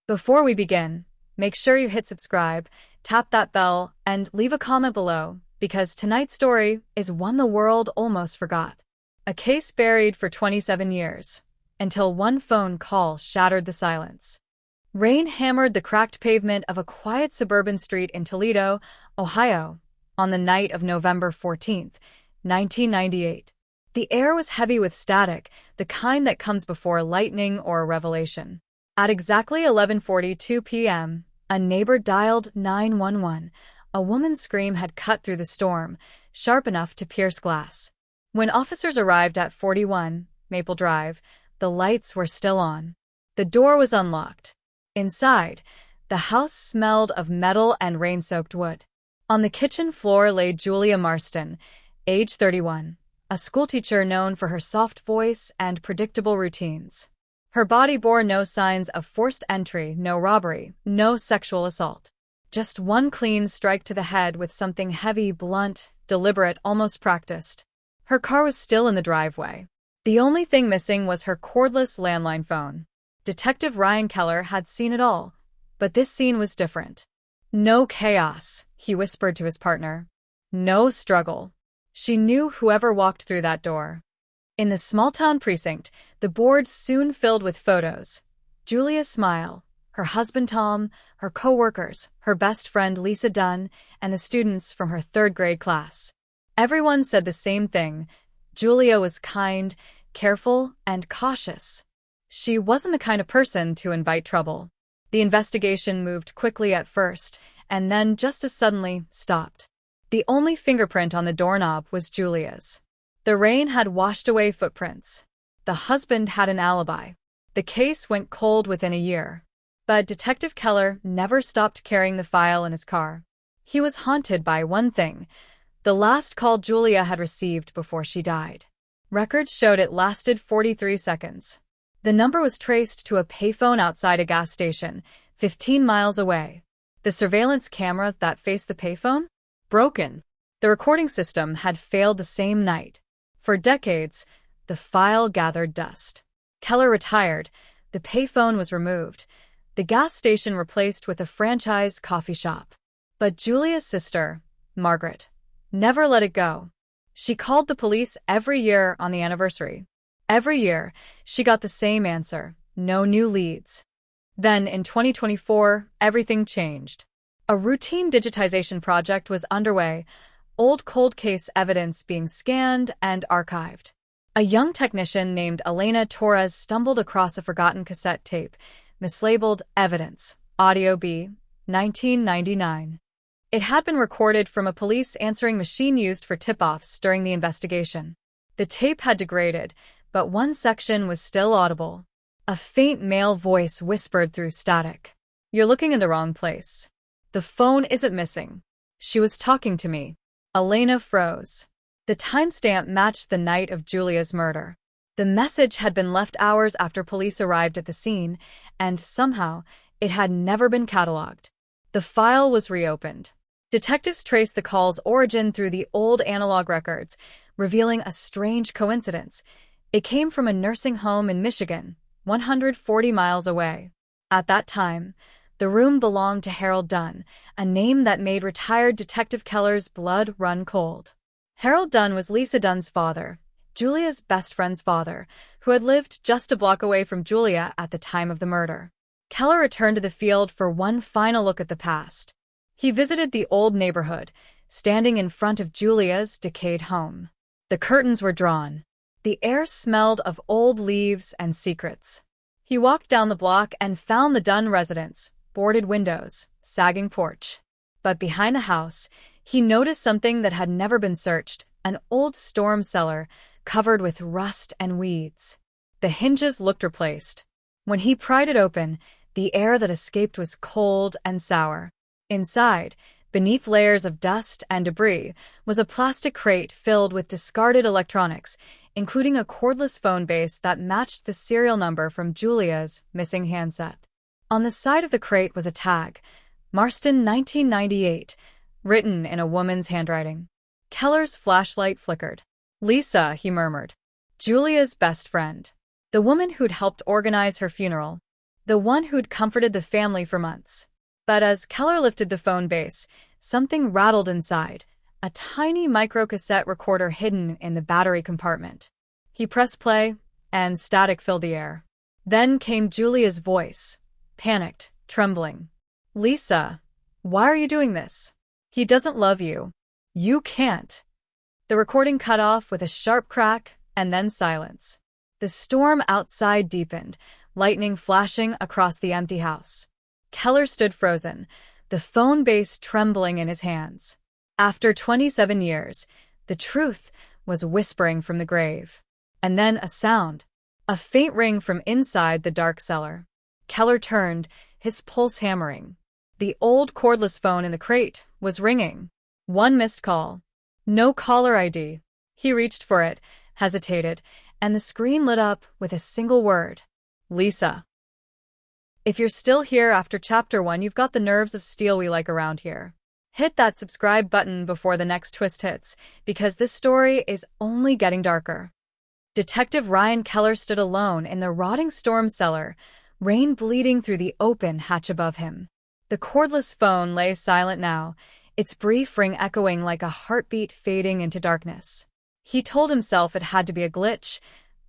Before we begin, make sure you hit subscribe, tap that bell, and leave a comment below, because tonight's story is one the world almost forgot. A case buried for 27 years, until one phone call shattered the silence. Rain hammered the cracked pavement of a quiet suburban street in Toledo, Ohio, on the night of November 14, 1998. The air was heavy with static, the kind that comes before lightning or a revelation. At exactly 11:42 p.m., a neighbor dialed 911. A woman's scream had cut through the storm, sharp enough to pierce glass. When officers arrived at 41 Maple Drive, the lights were still on. The door was unlocked. Inside, the house smelled of metal and rain-soaked wood. On the kitchen floor lay Julia Marsten, age 31, a schoolteacher known for her soft voice and predictable routines. Her body bore no signs of forced entry, no robbery, no sexual assault. Just one clean strike to the head with something heavy, blunt, deliberate, almost practiced. Her car was still in the driveway. The only thing missing was her cordless landline phone. Detective Ryan Keller had seen it all, but this scene was different. No chaos, he whispered to his partner. No struggle. She knew whoever walked through that door. In the small-town precinct, the board soon filled with photos. Julia's smile, her husband Tom, her co-workers, her best friend Lisa Dunn, and the students from her third-grade class. Everyone said the same thing. Julia was kind, careful, and cautious. She wasn't the kind of person to invite trouble. The investigation moved quickly at first, and then just as suddenly stopped. The only fingerprint on the doorknob was Julia's. The rain had washed away footprints. The husband had an alibi. The case went cold within a year. But Detective Keller never stopped carrying the file in his car. He was haunted by one thing: the last call Julia had received before she died. Records showed it lasted 43 seconds. The number was traced to a payphone outside a gas station, 15 miles away. The surveillance camera that faced the payphone? Broken. The recording system had failed the same night. For decades, the file gathered dust. Keller retired. The payphone was removed. The gas station replaced with a franchise coffee shop. But Julia's sister, Margaret, never let it go. She called the police every year on the anniversary. Every year, she got the same answer: no new leads. Then, in 2024, everything changed. A routine digitization project was underway, old cold case evidence being scanned and archived. A young technician named Elena Torres stumbled across a forgotten cassette tape, mislabeled Evidence, Audio B, 1999. It had been recorded from a police answering machine used for tip-offs during the investigation. The tape had degraded, but one section was still audible. A faint male voice whispered through static. "You're looking in the wrong place. The phone isn't missing. She was talking to me." Elena froze. The timestamp matched the night of Julia's murder. The message had been left hours after police arrived at the scene, and somehow it had never been cataloged. The file was reopened. Detectives traced the call's origin through the old analog records, revealing a strange coincidence. It came from a nursing home in Michigan, 140 miles away. At that time, the room belonged to Harold Dunn, a name that made retired Detective Keller's blood run cold. Harold Dunn was Lisa Dunn's father, Julia's best friend's father, who had lived just a block away from Julia at the time of the murder. Keller returned to the field for one final look at the past. He visited the old neighborhood, standing in front of Julia's decayed home. The curtains were drawn. The air smelled of old leaves and secrets. He walked down the block and found the Dunn residence, boarded windows, sagging porch. But behind the house, he noticed something that had never been searched: an old storm cellar covered with rust and weeds. The hinges looked replaced. When he pried it open, the air that escaped was cold and sour. Inside, beneath layers of dust and debris, was a plastic crate filled with discarded electronics, including a cordless phone base that matched the serial number from Julia's missing handset. On the side of the crate was a tag, Marsten 1998, written in a woman's handwriting. Keller's flashlight flickered. "Lisa," he murmured. Julia's best friend. The woman who'd helped organize her funeral. the one who'd comforted the family for months. But as Keller lifted the phone base, something rattled inside, a tiny microcassette recorder hidden in the battery compartment. He pressed play, and static filled the air. Then came Julia's voice, panicked, trembling. "Lisa, why are you doing this? He doesn't love you. You can't." The recording cut off with a sharp crack, and then silence. The storm outside deepened, lightning flashing across the empty house. Keller stood frozen, the phone base trembling in his hands. After 27 years, the truth was whispering from the grave. And then a sound, a faint ring from inside the dark cellar. Keller turned, his pulse hammering. The old cordless phone in the crate was ringing. One missed call. No caller ID. He reached for it, hesitated, and the screen lit up with a single word. Lisa. If you're still here after Chapter 1, you've got the nerves of steel we like around here. Hit that subscribe button before the next twist hits, because this story is only getting darker. Detective Ryan Keller stood alone in the rotting storm cellar, rain bleeding through the open hatch above him. The cordless phone lay silent now, its brief ring echoing like a heartbeat fading into darkness. He told himself it had to be a glitch,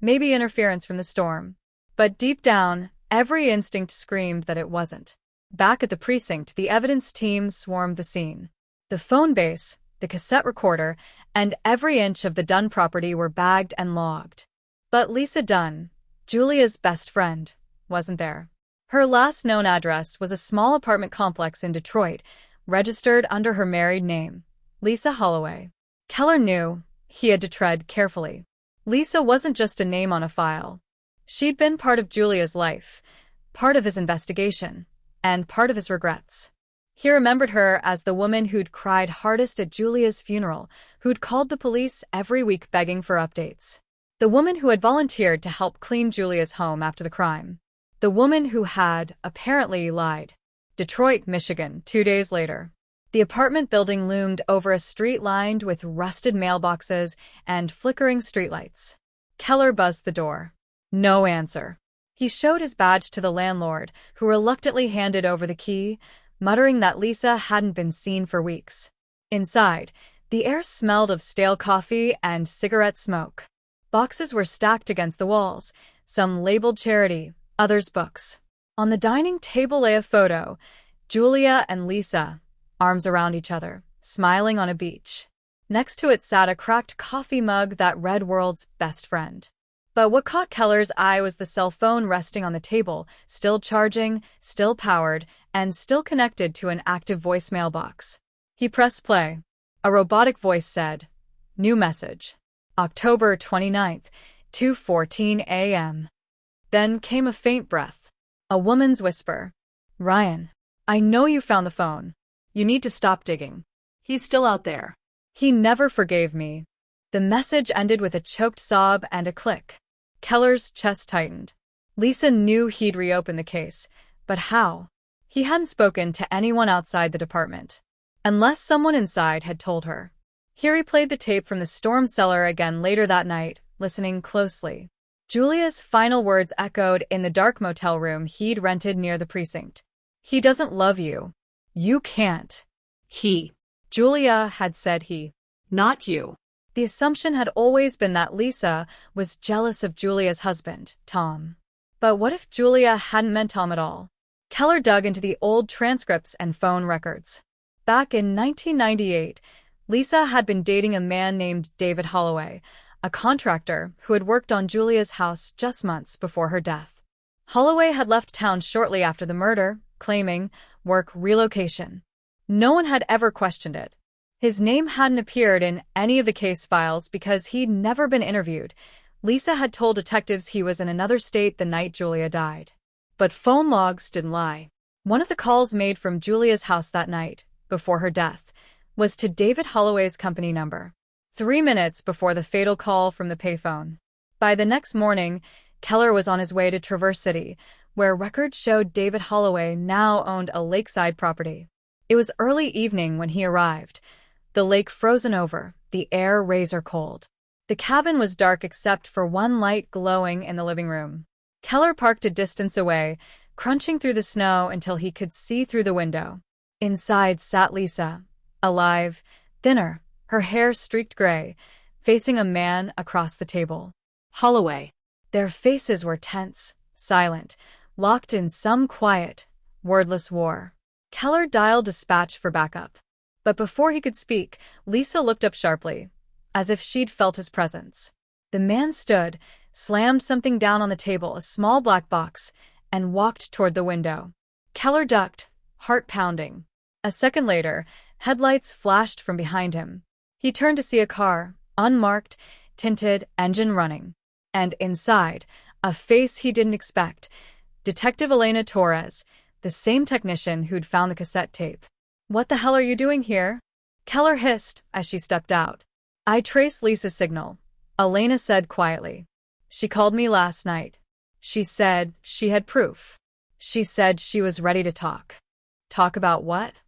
maybe interference from the storm. But deep down, every instinct screamed that it wasn't. Back at the precinct, the evidence team swarmed the scene. The phone base, the cassette recorder, and every inch of the Dunn property were bagged and logged. But Lisa Dunn, Julia's best friend, wasn't there. Her last known address was a small apartment complex in Detroit, registered under her married name, Lisa Holloway. Keller knew he had to tread carefully. Lisa wasn't just a name on a file. She'd been part of Julia's life, part of his investigation, and part of his regrets. He remembered her as the woman who'd cried hardest at Julia's funeral, who'd called the police every week begging for updates. The woman who had volunteered to help clean Julia's home after the crime. The woman who had, apparently, lied. Detroit, Michigan, 2 days later. The apartment building loomed over a street lined with rusted mailboxes and flickering streetlights. Keller buzzed the door. No answer. He showed his badge to the landlord, who reluctantly handed over the key, muttering that Lisa hadn't been seen for weeks. Inside, the air smelled of stale coffee and cigarette smoke. Boxes were stacked against the walls, some labeled charity, others books. On the dining table lay a photo, Julia and Lisa, arms around each other, smiling on a beach. Next to it sat a cracked coffee mug that read "World's Best Friend." But what caught Keller's eye was the cell phone resting on the table, still charging, still powered, and still connected to an active voicemail box. He pressed play. A robotic voice said, "New message. October 29th, 2:14 a.m. Then came a faint breath. A woman's whisper. "Ryan, I know you found the phone. You need to stop digging. He's still out there." He never forgave me." The message ended with a choked sob and a click. Keller's chest tightened. Lisa knew he'd reopen the case, but how? He hadn't spoken to anyone outside the department, unless someone inside had told her. He replayed the tape from the storm cellar again later that night, listening closely. Julia's final words echoed in the dark motel room he'd rented near the precinct. "He doesn't love you. You can't." He. Julia had said he. Not you. The assumption had always been that Lisa was jealous of Julia's husband, Tom. But what if Julia hadn't meant Tom at all? Keller dug into the old transcripts and phone records. Back in 1998, Lisa had been dating a man named David Holloway, a contractor who had worked on Julia's house just months before her death. Holloway had left town shortly after the murder, claiming work relocation. No one had ever questioned it. His name hadn't appeared in any of the case files because he'd never been interviewed. Lisa had told detectives he was in another state the night Julia died. But phone logs didn't lie. One of the calls made from Julia's house that night, before her death, was to David Holloway's company number, 3 minutes before the fatal call from the payphone. By the next morning, Keller was on his way to Traverse City, where records showed David Holloway now owned a lakeside property. It was early evening when he arrived. The lake frozen over, the air razor cold. The cabin was dark except for one light glowing in the living room. Keller parked a distance away, crunching through the snow until he could see through the window. Inside sat Lisa, alive, thinner, her hair streaked gray, facing a man across the table. Holloway. Their faces were tense, silent, locked in some quiet, wordless war. Keller dialed dispatch for backup. But before he could speak, Lisa looked up sharply, as if she'd felt his presence. The man stood, slammed something down on the table, a small black box, and walked toward the window. Keller ducked, heart pounding. A second later, headlights flashed from behind him. He turned to see a car, unmarked, tinted, engine running. And inside, a face he didn't expect, Detective Elena Torres, the same technician who'd found the cassette tape. "What the hell are you doing here?" Keller hissed as she stepped out. "I traced Lisa's signal," Elena said quietly. "She called me last night. She said she had proof. She said she was ready to talk." "Talk about what?"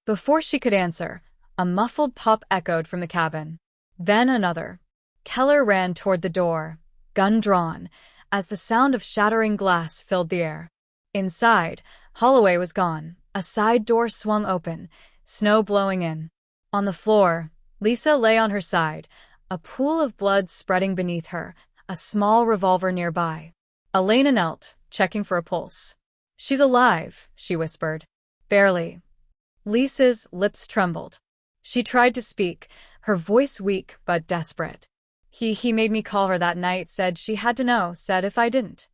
Before she could answer, a muffled pop echoed from the cabin. Then another. Keller ran toward the door, gun drawn, as the sound of shattering glass filled the air. Inside, Holloway was gone. A side door swung open, snow blowing in. On the floor, Lisa lay on her side, a pool of blood spreading beneath her, a small revolver nearby. Elena knelt, checking for a pulse. "She's alive," she whispered. "Barely." Lisa's lips trembled. She tried to speak, her voice weak but desperate. He made me call her that night, said she had to know, said if I didn't."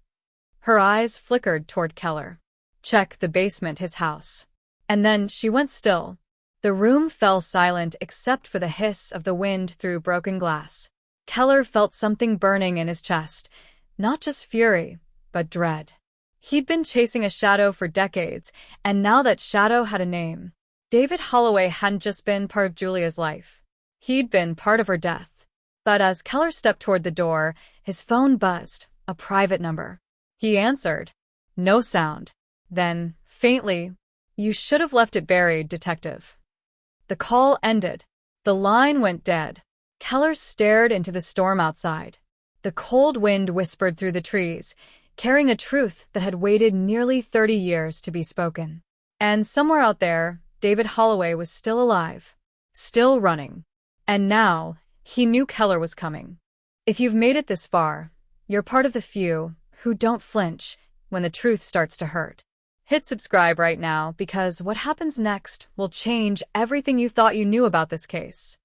Her eyes flickered toward Keller. "Check the basement, his house." And then she went still. The room fell silent except for the hiss of the wind through broken glass. Keller felt something burning in his chest, not just fury, but dread. He'd been chasing a shadow for decades, and now that shadow had a name. David Holloway hadn't just been part of Julia's life. He'd been part of her death. But as Keller stepped toward the door, his phone buzzed, a private number. He answered. No sound. Then, faintly, "You should have left it buried, detective." The call ended. The line went dead. Keller stared into the storm outside. The cold wind whispered through the trees, carrying a truth that had waited nearly 30 years to be spoken. And somewhere out there, David Holloway was still alive, still running. And now, he knew Keller was coming. If you've made it this far, you're part of the few who don't flinch when the truth starts to hurt. Hit subscribe right now because what happens next will change everything you thought you knew about this case.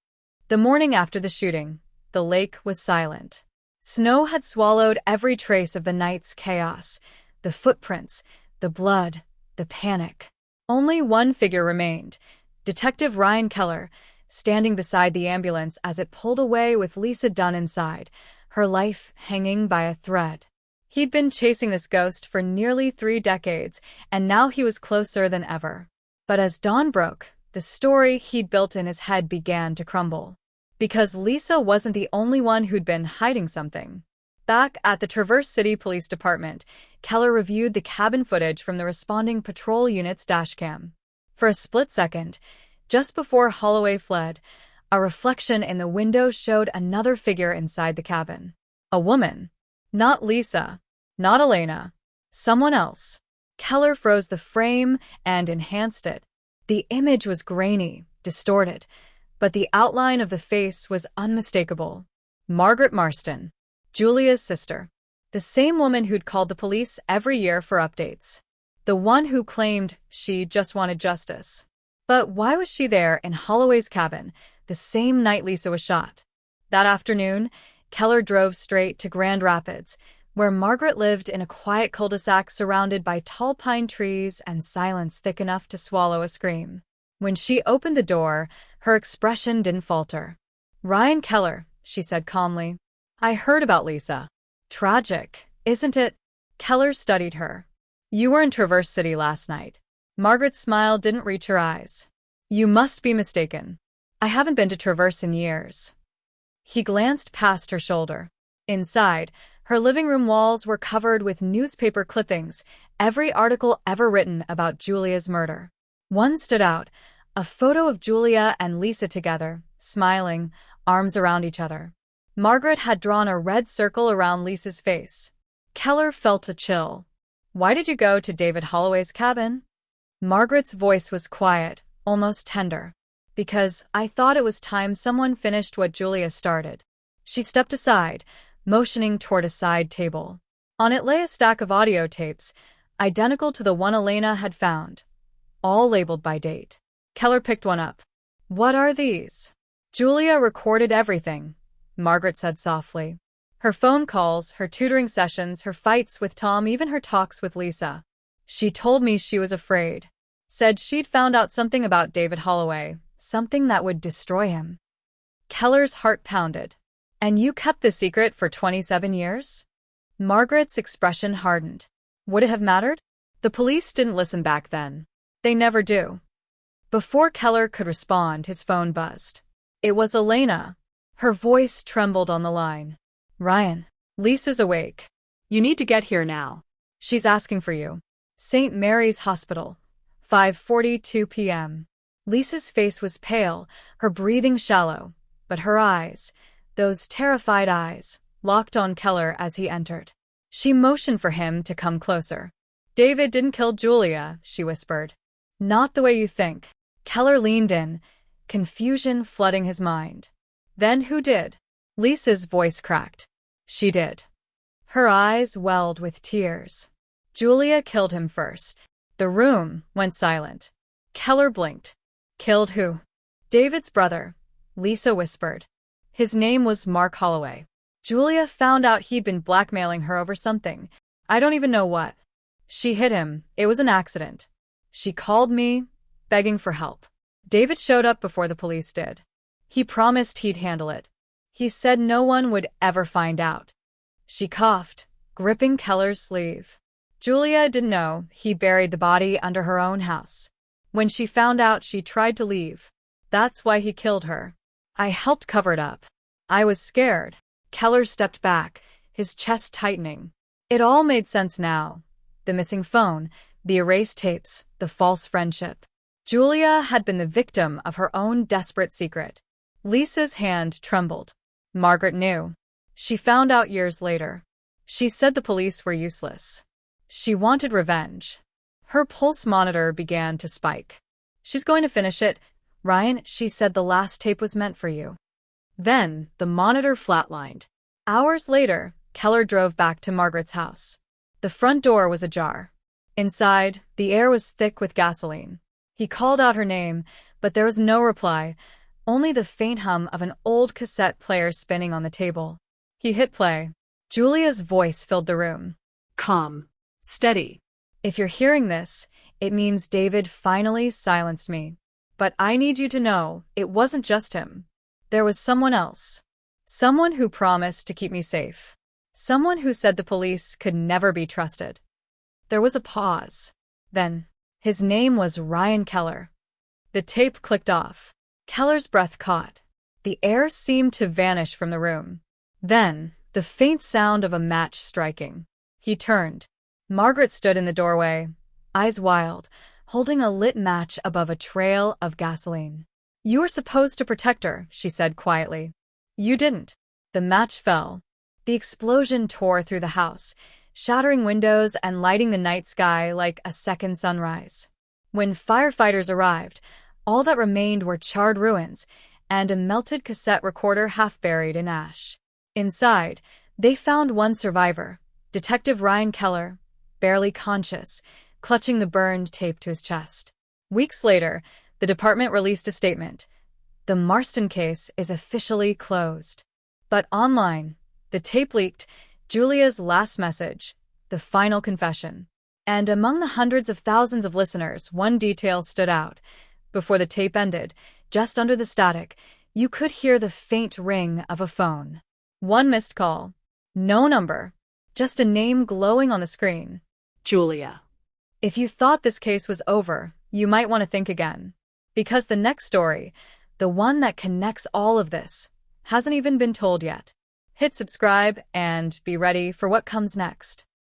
The morning after the shooting, the lake was silent. Snow had swallowed every trace of the night's chaos, the footprints, the blood, the panic. Only one figure remained, Detective Ryan Keller, standing beside the ambulance as it pulled away with Lisa Dunn inside, her life hanging by a thread. He'd been chasing this ghost for nearly 3 decades, and now he was closer than ever. But as dawn broke, the story he'd built in his head began to crumble. Because Lisa wasn't the only one who'd been hiding something. Back at the Traverse City Police Department, Keller reviewed the cabin footage from the responding patrol unit's dashcam. For a split second, just before Holloway fled, a reflection in the window showed another figure inside the cabin. A woman. Not Lisa. Not Elena. Someone else. Keller froze the frame and enhanced it. The image was grainy, distorted, but the outline of the face was unmistakable. Margaret Marsten. Julia's sister. The same woman who'd called the police every year for updates. The one who claimed she just wanted justice. But why was she there in Holloway's cabin the same night Lisa was shot? That afternoon, Keller drove straight to Grand Rapids, where Margaret lived in a quiet cul-de-sac surrounded by tall pine trees and silence thick enough to swallow a scream. When she opened the door, her expression didn't falter. "Ryan Keller," she said calmly. "I heard about Lisa. Tragic, isn't it?" Keller studied her. "You were in Traverse City last night." Margaret's smile didn't reach her eyes. "You must be mistaken. I haven't been to Traverse in years." He glanced past her shoulder. Inside, her living room walls were covered with newspaper clippings, every article ever written about Julia's murder. One stood out, a photo of Julia and Lisa together, smiling, arms around each other. Margaret had drawn a red circle around Lisa's face. Keller felt a chill. Why did you go to David Holloway's cabin? Margaret's voice was quiet, almost tender. Because I thought it was time someone finished what Julia started. She stepped aside, motioning toward a side table. On it lay a stack of audio tapes, identical to the one Elena had found, all labeled by date. Keller picked one up. What are these? Julia recorded everything, Margaret said softly. Her phone calls, her tutoring sessions, her fights with Tom, even her talks with Lisa. She told me she was afraid. Said she'd found out something about David Holloway, something that would destroy him. Keller's heart pounded. And you kept the secret for 27 years? Margaret's expression hardened. Would it have mattered? The police didn't listen back then. They never do. Before Keller could respond, his phone buzzed. It was Elena. Her voice trembled on the line. Ryan, Lisa's awake. You need to get here now. She's asking for you. St. Mary's Hospital, 5:42 p.m. Lisa's face was pale, her breathing shallow, but her eyes, those terrified eyes, locked on Keller as he entered. She motioned for him to come closer. David didn't kill Julia, she whispered. Not the way you think. Keller leaned in, confusion flooding his mind. Then who did? Lisa's voice cracked. She did. Her eyes welled with tears. Julia killed him first. The room went silent. Keller blinked. Killed who? David's brother, Lisa whispered. His name was Mark Holloway. Julia found out he'd been blackmailing her over something. I don't even know what. She hit him. It was an accident. She called me, begging for help. David showed up before the police did. He promised he'd handle it. He said no one would ever find out. She coughed, gripping Keller's sleeve. Julia didn't know he buried the body under her own house. When she found out, she tried to leave. That's why he killed her. I helped cover it up. I was scared. Keller stepped back, his chest tightening. It all made sense now. The missing phone, the erased tapes, the false friendship. Julia had been the victim of her own desperate secret. Lisa's hand trembled. Margaret knew. She found out years later. She said the police were useless. She wanted revenge. Her pulse monitor began to spike. She's going to finish it. Ryan, she said the last tape was meant for you. Then, the monitor flatlined. Hours later, Keller drove back to Margaret's house. The front door was ajar. Inside, the air was thick with gasoline. He called out her name, but there was no reply, only the faint hum of an old cassette player spinning on the table. He hit play. Julia's voice filled the room. Calm. Steady. If you're hearing this, it means David finally silenced me. But I need you to know, it wasn't just him. There was someone else. Someone who promised to keep me safe. Someone who said the police could never be trusted. There was a pause. Then, his name was Ryan Keller. The tape clicked off. Keller's breath caught. The air seemed to vanish from the room. Then, the faint sound of a match striking. He turned. Margaret stood in the doorway, eyes wild, holding a lit match above a trail of gasoline. You were supposed to protect her, she said quietly. You didn't. The match fell. The explosion tore through the house, shattering windows and lighting the night sky like a second sunrise. When firefighters arrived, all that remained were charred ruins and a melted cassette recorder half buried in ash. Inside, they found one survivor, Detective Ryan Keller, barely conscious, clutching the burned tape to his chest. Weeks later, the department released a statement. The Marsten case is officially closed. But online, the tape leaked, Julia's last message, the final confession. And among the hundreds of thousands of listeners, one detail stood out. Before the tape ended, just under the static, you could hear the faint ring of a phone. One missed call. No number. Just a name glowing on the screen. Julia. If you thought this case was over, you might want to think again. Because the next story, the one that connects all of this, hasn't even been told yet. Hit subscribe and be ready for what comes next.